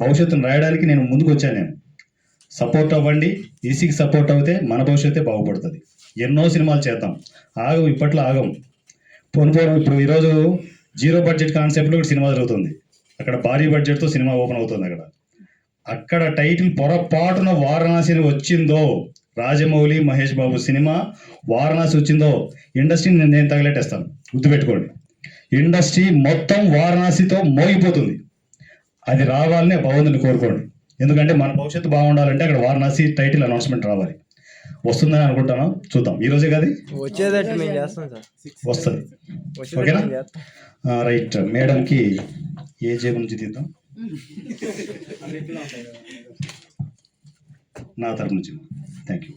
భవిష్యత్తును రాయడానికి నేను ముందుకు వచ్చాను. నేను సపోర్ట్ అవ్వండి, ఈసీకి సపోర్ట్ అవుతే మన భవిష్యత్తే బాగుపడుతుంది. ఎన్నో సినిమాలు చేద్దాం, ఆగం, ఇప్పట్లో ఆగం. ఇప్పుడు ఈరోజు జీరో బడ్జెట్ కాన్సెప్ట్లో సినిమా జరుగుతుంది, అక్కడ భారీ బడ్జెట్తో సినిమా ఓపెన్ అవుతుంది. అక్కడ టైటిల్ పొరపాటున వారణాసి వచ్చిందో, రాజమౌళి మహేష్ బాబు సినిమా వారణాసి వచ్చిందో, ఇండస్ట్రీని నేను తగలెట్టేస్తాను. గుర్తుపెట్టుకోండి, ఇండస్ట్రీ మొత్తం వారణాసితో మోగిపోతుంది. అది రావాలని భగవంతుని కోరుకోండి. ఎందుకంటే మన భవిష్యత్తు బాగుండాలంటే అక్కడ వారణాసి టైటిల్ అనౌన్స్మెంట్ రావాలి. వస్తుందని అనుకుంటాను, చూద్దాం. ఈ రోజే కాదు వస్తుంది. ఓకేనా? రైట్. మేడంకి ఏ జేబు నుంచి తీద్దాం? నా తరపు నుంచి. Thank you.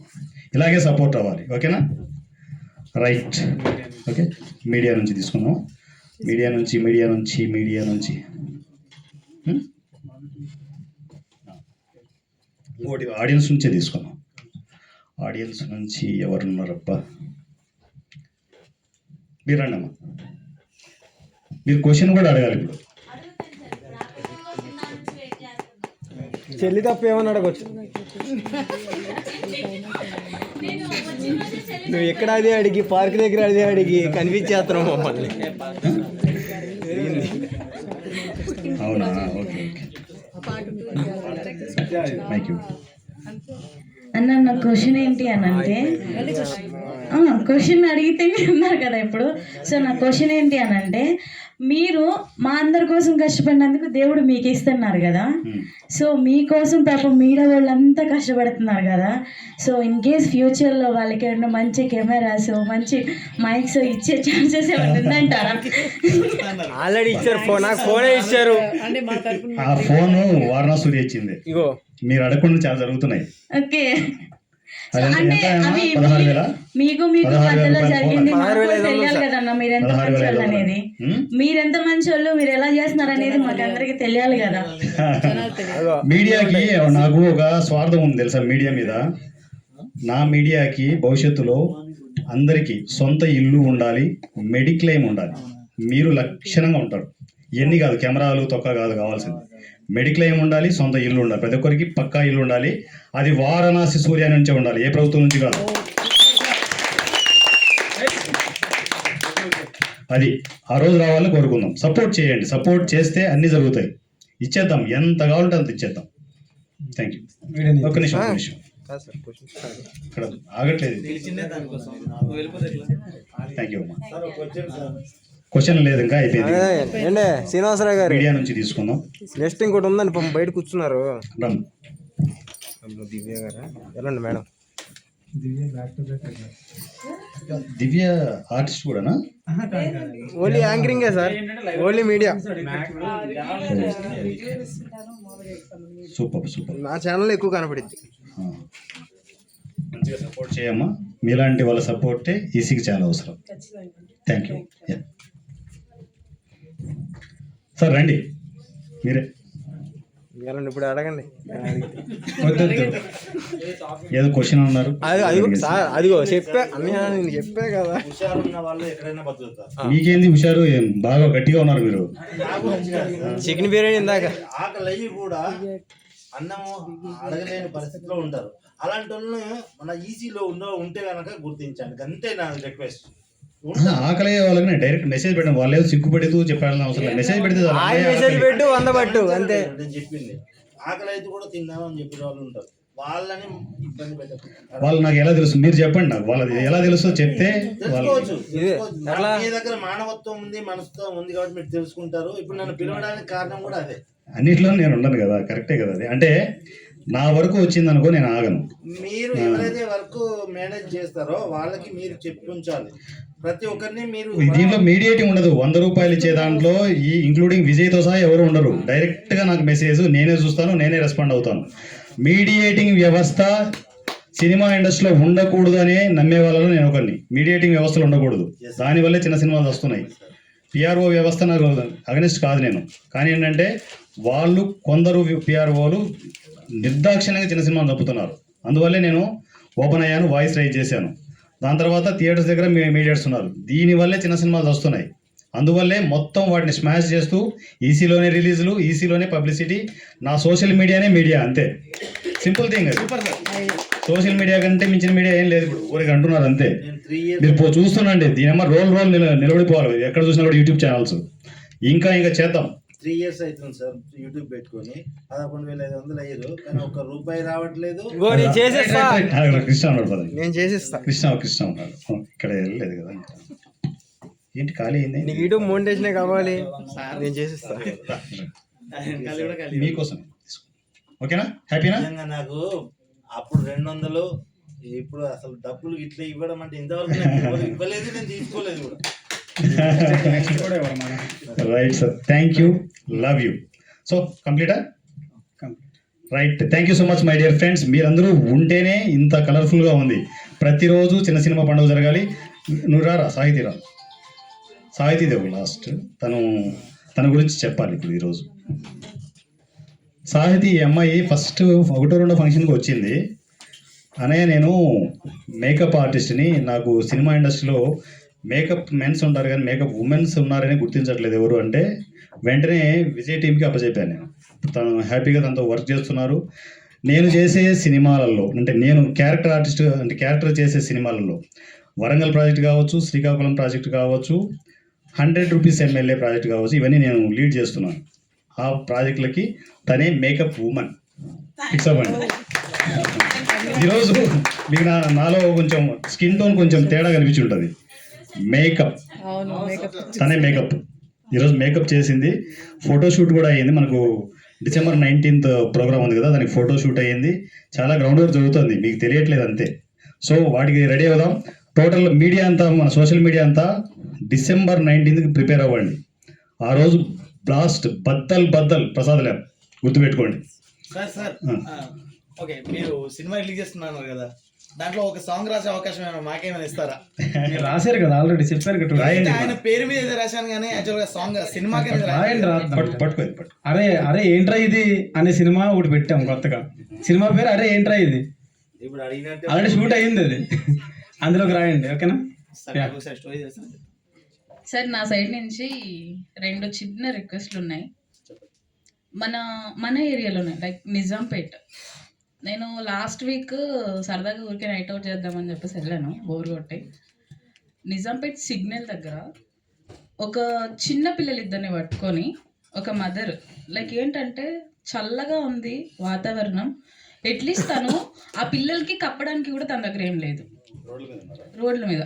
ఇలాగే సపోర్ట్ అవ్వాలి. ఓకేనా? రైట్. ఓకే, మీడియా నుంచి తీసుకున్నాం. మీడియా నుంచి ఇంకోటి ఆడియన్స్ నుంచే తీసుకున్నాం. ఆడియన్స్ నుంచి ఎవరున్నారబ్బా? మీరు రండి అమ్మా, మీరు క్వశ్చన్ కూడా అడగాలి. ఇప్పుడు చెల్లి తప్ప ఏమని అడగచ్చు. నువ్వు ఎక్కడ అదే అడిగి, పార్క్ దగ్గర అదే అడిగి కనిపించేస్తున్నావు మమ్మల్ని. అవునా? ఓకే. థ్యాంక్ యూ అన్న. నా క్వశ్చన్ ఏంటి అని అంటే, క్వశ్చన్ అడిగితే మీరు ఉన్నారు కదా ఇప్పుడు. సో నా క్వశ్చన్ ఏంటి అని అంటే, మీరు మా అందరి కోసం కష్టపడినందుకు దేవుడు మీకు ఇస్తున్నారు కదా. సో మీకోసం పాపం మీడియా వాళ్ళంతా కష్టపడుతున్నారు కదా. సో ఇన్ కేస్ ఫ్యూచర్లో వాళ్ళకి ఏమన్నా మంచి కెమెరాస్, మంచి మైక్స్ ఇచ్చే ఛాన్సెస్ ఏమైనా ఉందంటారా? ఆల్రెడీ ఇచ్చారు, ఫోనే ఇచ్చారు. ఆ ఫోన్ వారణాసి ఇచ్చింది. ఇగో మీరు అడగకుండా చాలా జరుగుతున్నాయి. ఓకే, అంటే అవి మీకు మధ్యలో జరిగింది, మాకు తెలియాలి కదన్నా మీరెంత మంచి వాళ్ళు అనేది. మీరెంత మంచి వాళ్ళు, మీరు ఎలా చేస్తున్నారు అనేది మాకు అందరికి తెలియాలి కదా. మీడియాకి నాకు ఒక స్వార్థం ఉంది తెలుసా మీడియా మీద. నా మీడియాకి భవిష్యత్తులో అందరికీ సొంత ఇల్లు ఉండాలి, మెడిక్లెయిమ్ ఉండాలి. మీరు లక్షణంగా ఉంటారు. ఇవన్నీ కాదు, కెమెరాలు తొక్క కాదు కావాల్సింది. మెడిక్లెయిమ్ ఉండాలి, సొంత ఇల్లు ఉండాలి, ప్రతి ఒక్కరికి పక్కా ఇల్లు ఉండాలి. అది వారణాసి సూర్య నుంచే ఉండాలి, ఏ ప్రభుత్వం నుంచి కాదు. అది ఆ రోజు రావాలని కోరుకుందాం. సపోర్ట్ చేయండి, సపోర్ట్ చేస్తే అన్ని జరుగుతాయి. ఇచ్చేద్దాం, ఎంత కావాలంటే అంత ఇచ్చేద్దాం. Thank you. ఒక్క నిమిషం ఇక్కడ ఆగట్లేదు. థ్యాంక్ యూ అమ్మా. క్వశ్చన్ లేదు, ఇంకా అయిపోయింది. శ్రీనివాసరావు గారు మీడియా నుంచి తీసుకుందాం. నెక్స్ట్ ఇంకోటి ఉందండి, బయట కూర్చున్నారు. దివ్య గారా? వెళ్ళండి మేడం. దివ్య ఆర్టిస్ట్ కూడానా? ఓన్లీ యాంకరింగే sir, only media. Super super. నా ఛానల్ ఎక్కువ కనపడింది. మంచిగా సపోర్ట్ చేయమ్మా. మీలాంటి వాళ్ళ సపోర్టే ఈసీకి చాలా అవసరం. Thank you. సార్ రండి, మీరే ఇప్పుడు అడగండి. ఏదో క్వశ్చన్ ఉన్నారు. అదిగో చెప్పా అన్నయ్య, నేను చెప్పా కదా. మీకేంది హుషారు, బాగా గట్టిగా ఉన్నారు మీరు. చికెన్ బిర్యానీ ఇందాక ఆకలి కూడా అన్నము అడగలేని పరిస్థితిలో ఉంటారు. అలాంటి వాళ్ళని మన ఈజీలో ఉంటే కనుక గుర్తించండి, అంతే నా రిక్వెస్ట్. ఆకలి వాళ్ళకి డైరెక్ట్ మెసేజ్ పెట్టడం, వాళ్ళు ఏదో సిగ్గుపడుతూ చెప్పాలని అవసరం లేదు. మెసేజ్ పెడితే మెసేజ్ పెట్టు, వందబట్టు అంతే. చెప్పింది ఆకలి అయితే కూడా తిందామని చెప్పిన వాళ్ళు ఉంటారు, వాళ్ళని ఇబ్బంది పెట్టదు. వాళ్ళు నాకు ఎలా తెలుసు, మీరు చెప్పండి నాకు. వాళ్ళది ఎలా తెలుసో చెప్తే మీ దగ్గర మానవత్వం ఉంది, మనసుతో ఉంది కాబట్టి మీరు తెలుసుకుంటారు. ఇప్పుడు నన్ను పిలవడానికి కారణం కూడా అదే. అన్నిట్లో నేను ఉండను కదా, కరెక్టే కదా అది. అంటే నా వరకు వచ్చింది అనుకో, నేను ఆగను. మీరు ఎవరైతే వర్క్ మేనేజ్ చేస్తారో వాళ్ళకి మీరు చెప్పించాలి. ప్రతి ఒక్కరిని మీరు దీంట్లో మీడియేటింగ్ ఉండదు. 100 రూపాయలు ఇచ్చే దాంట్లో ఈ ఇంక్లూడింగ్ విజయ్తో సహా ఎవరు ఉండరు. డైరెక్ట్ గా నాకు మెసేజ్, నేనే చూస్తాను, నేనే రెస్పాండ్ అవుతాను. మీడియేటింగ్ వ్యవస్థ సినిమా ఇండస్ట్రీలో ఉండకూడదు అని నమ్మే వాళ్ళలో నేను ఒకరిని. మీడియేటింగ్ వ్యవస్థలు ఉండకూడదు, దానివల్లే చిన్న సినిమాలు వస్తున్నాయి. పిఆర్ఓ వ్యవస్థ నాకు అగనిస్ట్ కాదు నేను, కానీ ఏంటంటే వాళ్ళు కొందరు పిఆర్ఓలు నిర్దాక్షిణ్యంగా చిన్న సినిమాలు తప్పుతున్నారు. అందువల్లే నేను ఓపెన్ అయ్యాను, వాయిస్ రైజ్ చేశాను. దాని తర్వాత థియేటర్స్ దగ్గర మీడియేటర్స్ ఉన్నారు. దీనివల్లే చిన్న సినిమాలు వస్తున్నాయి. అందువల్లే మొత్తం వాటిని స్మాష్ చేస్తూ ఈసీలోనే రిలీజులు, ఈసీలోనే పబ్లిసిటీ, నా సోషల్ మీడియానే మీడియా, అంతే. సింపుల్ థింగ్ అది. సోషల్ మీడియా కంటే మించిన మీడియా ఏం లేదు ఇప్పుడు, ఊరికి అంటున్నారు అంతే. నేను 3 years మీరు చూస్తుండండి, దీనమ్మ రోల్ నిలబడిపోవాలి. ఎక్కడ చూసినా కూడా యూట్యూబ్ ఛానల్స్. ఇంకా చేద్దాం. 3 years అవుతుంది సార్ యూట్యూబ్ పెట్టుకొని, 11,500 అయ్యారు, కానీ ఒక్క రూపాయి రావట్లేదు. నేను చేసేస్తా, కృష్ణ ఉన్నాడు పదండి. నేను చేసేస్తా. కృష్ణ ఉన్నాడు ఇక్కడ, వెళ్ళలేదు కదా. ఏంటి ఖాళీ అయింది? నీకు యూట్యూబ్ మోనిటైజేషన్ కావాలి, నేను చేసేస్తా. మీకోసం ఓకేనా? హ్యాపీనా? నిజంగా నాకు అప్పుడు 200, ఇప్పుడు అసలు డబ్బులు ఇట్లా ఇవ్వడం అంటే ఇంతవరకు నాకు ఎవరు ఇవ్వలేదు, నేను తీసుకోలేదు కూడా. Right sir, thank you, love you. So కంప్లీటా? Right, thank you so much my dear friends. మీరందరూ ఉంటేనే ఇంత కలర్ఫుల్గా ఉంది. ప్రతిరోజు చిన్న సినిమా పండుగ జరగాలి. నువ్వు రారా సాహితీదేవు లాస్ట్, తన గురించి చెప్పాలి ఇప్పుడు ఈరోజు. సాహితీ ఈ అమ్మాయి ఫస్ట్ 1-2 ఫంక్షన్కి వచ్చింది. అనయ్య నేను మేకప్ ఆర్టిస్ట్ని, నాకు సినిమా ఇండస్ట్రీలో మేకప్ మెన్స్ ఉంటారు కానీ మేకప్ ఉమెన్స్ ఉన్నారని గుర్తించట్లేదు ఎవరు అంటే, వెంటనే విజయ్ టీమ్కి అప్పచెప్పాను నేను. తను హ్యాపీగా తనతో వర్క్ చేస్తున్నారు. నేను చేసే సినిమాలలో అంటే నేను క్యారెక్టర్ ఆర్టిస్ట్ అంటే క్యారెక్టర్ చేసే సినిమాలలో వరంగల్ ప్రాజెక్ట్ కావచ్చు, శ్రీకాకుళం ప్రాజెక్ట్ కావచ్చు, 100 రూపీస్ ఎమ్మెల్యే ప్రాజెక్ట్ కావచ్చు, ఇవన్నీ నేను లీడ్ చేస్తున్నాను. ఆ ప్రాజెక్టులకి తనే మేకప్ ఉమెన్. ఫిక్స్ అవ్వండి. ఈరోజు మీకు నాలో కొంచెం స్కిన్ టోన్ కొంచెం తేడా కనిపించి ఉంటుంది. మేకప్ తనే మేకప్ ఈరోజు మేకప్ చేసింది. ఫోటోషూట్ కూడా అయ్యింది. మనకు December 19th ప్రోగ్రామ్ ఉంది కదా, దానికి ఫోటోషూట్ అయ్యింది. చాలా గ్రౌండ్ వర్క్ జరుగుతుంది, మీకు తెలియట్లేదు అంతే. సో వాటికి రెడీ అవుదాం. టోటల్ మీడియా అంతా, మన సోషల్ మీడియా అంతా December 19th ప్రిపేర్ అవ్వండి. ఆ రోజు బ్లాస్ట్ బద్దల్ ప్రసాద్ ల్యాబ్, గుర్తుపెట్టుకోండి. సార్ ఓకే, మీరు సినిమా రిలీజ్ చేస్తున్నారు కదా, దాంట్లో ఒక సాంగ్ రాసే అవకాశం ఏమైనా మాకేమైనా ఇస్తారా? రాశారు కదా, ఆల్రెడీ చెప్పారు కదా. ఆయన పేరు మీద ఏదో రాశాను కానీ యాక్చువల్ గా సాంగ్ సినిమాకి అరే ఏంట్రా ఇది అనే సినిమా ఒకటి పెట్టాం కొత్తగా. సినిమా పేరు అరే ఏంట్రా ఇది, ఇప్పుడు అడిగినట్టే ఆల్రెడీ షూట్ అయ్యింది అది, అందులోకి రాయండి ఓకేనా. స్టోరీ చేస్తాను సార్. నా సైడ్ నుంచి 2 చిన్న రిక్వెస్ట్లు ఉన్నాయి. మన ఏరియాలోనే లైక్ నిజాంపేట్. నేను లాస్ట్ వీక్ సరదాగా ఊరికే నైట్ అవుట్ చేద్దామని చెప్పేసి వెళ్ళాను, బోర్ కొట్టి. నిజాంపేట్ సిగ్నల్ దగ్గర ఒక చిన్న పిల్లలు ఇద్దరిని పట్టుకొని, ఒక మదర్ లైక్ ఏంటంటే చల్లగా ఉంది వాతావరణం, అట్లీస్ట్ తను ఆ పిల్లలకి కప్పడానికి కూడా తన దగ్గర ఏం లేదు. రోడ్ల మీద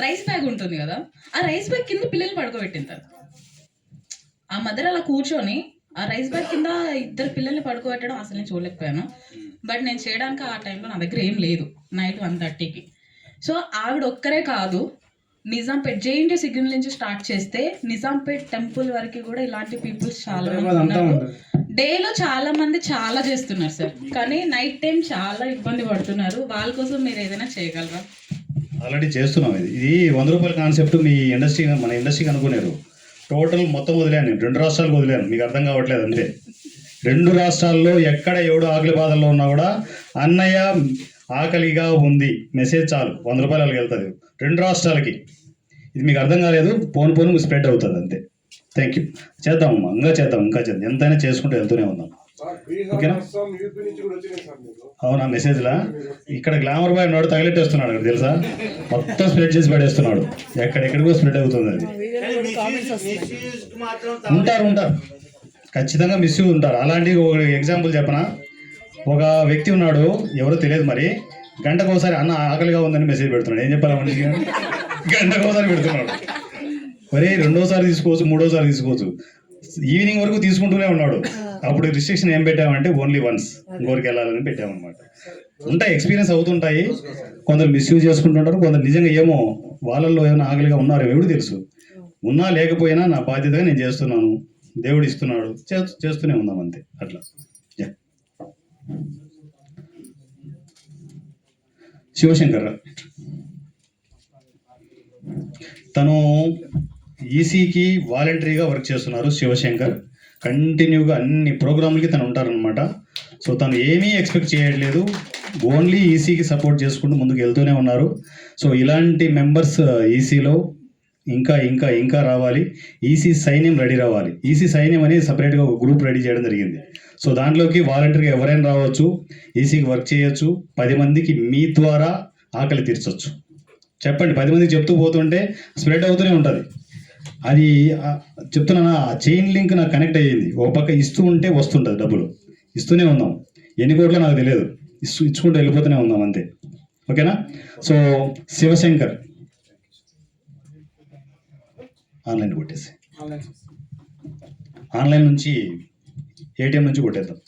రైస్ బ్యాగ్ ఉంటుంది కదా, ఆ రైస్ బ్యాగ్ కింద పిల్లల్ని పడుకోబెట్టింది తను. ఆ మదర్ అలా కూర్చొని ఆ రైస్ బ్యాగ్ కింద 2 పిల్లల్ని పడుకోబెట్టడం అసలు నేను చూడలేకపోయాను. బట్ నేను చేయడానికి ఆ టైంలో నా దగ్గర ఏం లేదు, నైట్ 1:30కి. సో ఆవిడ ఒక్కరే కాదు, నిజాంపేట్ జేఎన్టీ సిగ్నల్ నుంచి స్టార్ట్ చేస్తే నిజాంపేట్ టెంపుల్ వరకు కూడా ఇలాంటి పీపుల్స్ చాలా మంది ఉన్నారు. డేలో చాలా మంది చాలా చేస్తున్నారు సార్, కానీ నైట్ టైం చాలా ఇబ్బంది పడుతున్నారు. వాళ్ళ కోసం మీరు ఏదైనా చేయగలరా? ఆల్రెడీ చేస్తున్నాం. ఇది 100 రూపాయల కాన్సెప్ట్ మీ ఇండస్ట్రీ, మన ఇండస్ట్రీకి అనుకున్నారు. టోటల్ మొత్తం వదిలేను, 2 రాష్ట్రాలకు వదిలేను, మీకు అర్థం కావట్లేదు అంతే. 2 రాష్ట్రాల్లో ఎక్కడ ఎవడు ఆకలి బాధల్లో ఉన్నా కూడా అన్నయ్య ఆకలిగా ఉంది మెసేజ్ చాలు 100 రూపాయలు వాళ్ళకి వెళ్తుంది 2 రాష్ట్రాలకి. ఇది మీకు అర్థం కాలేదు, పోను స్ప్రెడ్ అవుతుంది అంతే. Thank you. చేద్దాం, ఇంకా చేద్దాం, ఎంతైనా చేసుకుంటూ వెళ్తూనే ఉందాం. ఓకేనా? అవునా? మెసేజ్లా ఇక్కడ గ్లామర్ బాయ్ నోడు తగిలెట్టేస్తున్నాడు అక్కడ, తెలుసా? మొత్తం స్ప్రెడ్ చేసి పడేస్తున్నాడు, ఎక్కడెక్కడికో స్ప్రెడ్ అవుతుంది అది. ఉంటారు ఖచ్చితంగా మిస్యూజ్ ఉంటారు. అలాంటి ఒక ఎగ్జాంపుల్ చెప్పనా? ఒక వ్యక్తి ఉన్నాడు, ఎవరో తెలియదు మరి, గంటకు ఒకసారి అన్న ఆకలిగా ఉందని మెసేజ్ పెడుతున్నాడు. ఏం చెప్పాలి మనిషికి? గంటకు ఒకసారి పెడుతున్నాడు. మరి 2వ తీసుకోవచ్చు, 3వ తీసుకోవచ్చు, ఈవినింగ్ వరకు తీసుకుంటూనే ఉన్నాడు. అప్పుడు రిస్ట్రిక్షన్ ఏం పెట్టామంటే ఓన్లీ వన్స్ ఇంకోరికి వెళ్ళాలని పెట్టామన్నమాట. ఉంటాయి, ఎక్స్పీరియన్స్ అవుతుంటాయి. కొందరు మిస్యూజ్ చేసుకుంటుంటారు, కొందరు నిజంగా ఏమో వాళ్ళల్లో ఏమైనా ఆకలిగా ఉన్నారు ఎవడు తెలుసు. ఉన్నా లేకపోయినా నా బాధ్యతగా నేను చేస్తున్నాను, దేవుడు ఇస్తున్నాడు, చేస్తూనే ఉందాం అంతే. అట్లా శివశంకర్ తను ఈసీకి వాలంటరీగా వర్క్ చేస్తున్నారు. శివశంకర్ కంటిన్యూగా అన్ని ప్రోగ్రాంలకి తను ఉంటారనమాట. సో తను ఏమీ ఎక్స్పెక్ట్ చేయట్లేదు, ఓన్లీ ఈసీకి సపోర్ట్ చేసుకుంటూ ముందుకు వెళ్తూనే ఉన్నారు. సో ఇలాంటి మెంబర్స్ ఈసీలో ఇంకా ఇంకా ఇంకా రావాలి. ఈసీ సైన్యం రెడీ రావాలి. ఈసీ సైన్యం అనేది సపరేట్గా ఒక గ్రూప్ రెడీ చేయడం జరిగింది. సో దాంట్లోకి వాలంటీర్గా ఎవరైనా రావచ్చు, ఈసీకి వర్క్ చేయొచ్చు. 10 మందికి మీ ద్వారా ఆకలి తీర్చొచ్చు. చెప్పండి, 10 మందికి చెప్తూ పోతుంటే స్ప్రెడ్ అవుతూనే ఉంటుంది. అది చెప్తున్నా, ఆ చైన్ లింక్ నాకు కనెక్ట్ అయ్యింది. ఒక పక్క ఇస్తూ ఉంటే వస్తుంటుంది డబ్బులు, ఇస్తూనే ఉన్నాం. ఎన్ని కోట్లో నాకు తెలియదు, ఇచ్చుకుంటూ వెళ్ళిపోతూనే ఉన్నాం అంతే. ఓకేనా? సో శివశంకర్ ఆన్లైన్ కొట్టేసి, ఆన్లైన్ నుంచి ఏటీఎం నుంచి కొట్టేద్దాం.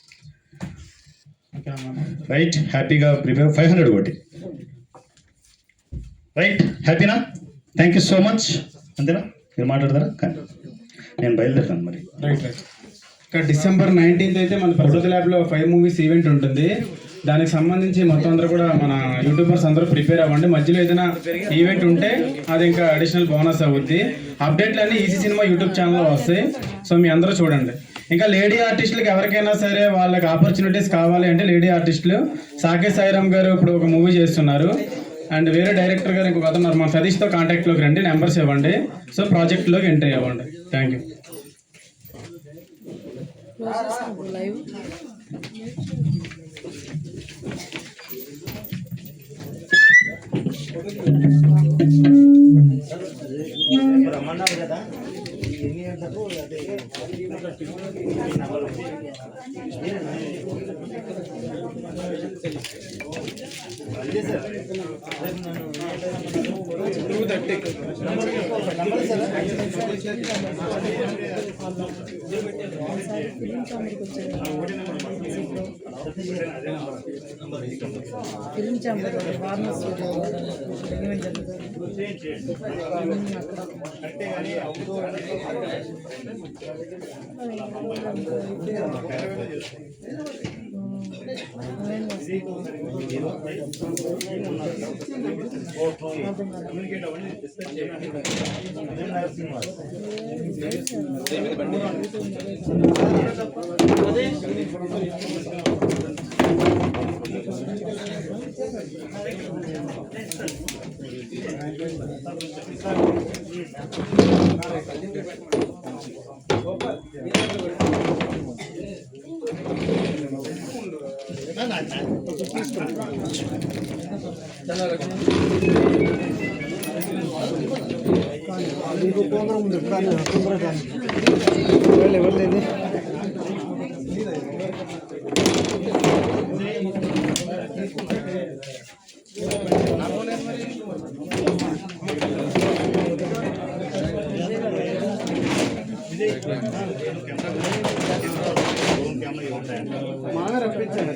రైట్, హ్యాపీగా ప్రిపేర్ 500 కొట్టి. రైట్, హ్యాపీనా? Thank you so much. అంతేనా? మీరు మాట్లాడతారా? కానీ నేను బయలుదేరుతాను మరి. రైట్. ఇంకా December 19th అయితే మన ప్రసాద్ ల్యాబ్లో 5 మూవీస్ ఈవెంట్ ఉంటుంది. దానికి సంబంధించి మొత్తం అందరూ కూడా మన యూట్యూబర్స్ అందరూ ప్రిపేర్ అవ్వండి. మధ్యలో ఏదైనా ఈవెంట్ ఉంటే అది ఇంకా అడిషనల్ బోనస్ అవుద్ది. అప్డేట్లు అన్నీ ఈసీ సినిమా యూట్యూబ్ ఛానల్లో వస్తాయి. సో మీ అందరూ చూడండి. ఇంకా లేడీ ఆర్టిస్టులకు ఎవరికైనా సరే వాళ్ళకి ఆపర్చునిటీస్ కావాలి అంటే, లేడీ ఆర్టిస్టులు సాకేత్ సాయిరామ్ గారు ఇప్పుడు ఒక మూవీ చేస్తున్నారు. అండ్ వేరే డైరెక్టర్ గారు ఇంకొక అతను మన సతీష్తో కాంటాక్ట్లోకి రండి, నెంబర్స్ ఇవ్వండి. సో ప్రాజెక్ట్లోకి ఎంట్రీ అవ్వండి. Thank you. రమ్మన్నారు కదా, ఎన్ని గంటలకు అదే నెంబర్ అదే sir. Film chamber Warner event జరుగుతుంది. ప్రోగ్రామ్ ఉంది ఎవరు మనమే రప్పించాను.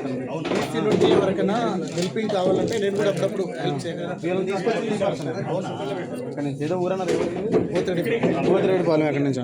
ఈసీ నుండి ఎవరికైనా హెల్పింగ్ కావాలంటే నేను కూడా అప్పుడప్పుడు హెల్ప్ చేయగలను. తీసుకొచ్చి ఏదో ఊరన్నారు, పోతిరెడ్డి పాలెం ఎక్కడి నుంచి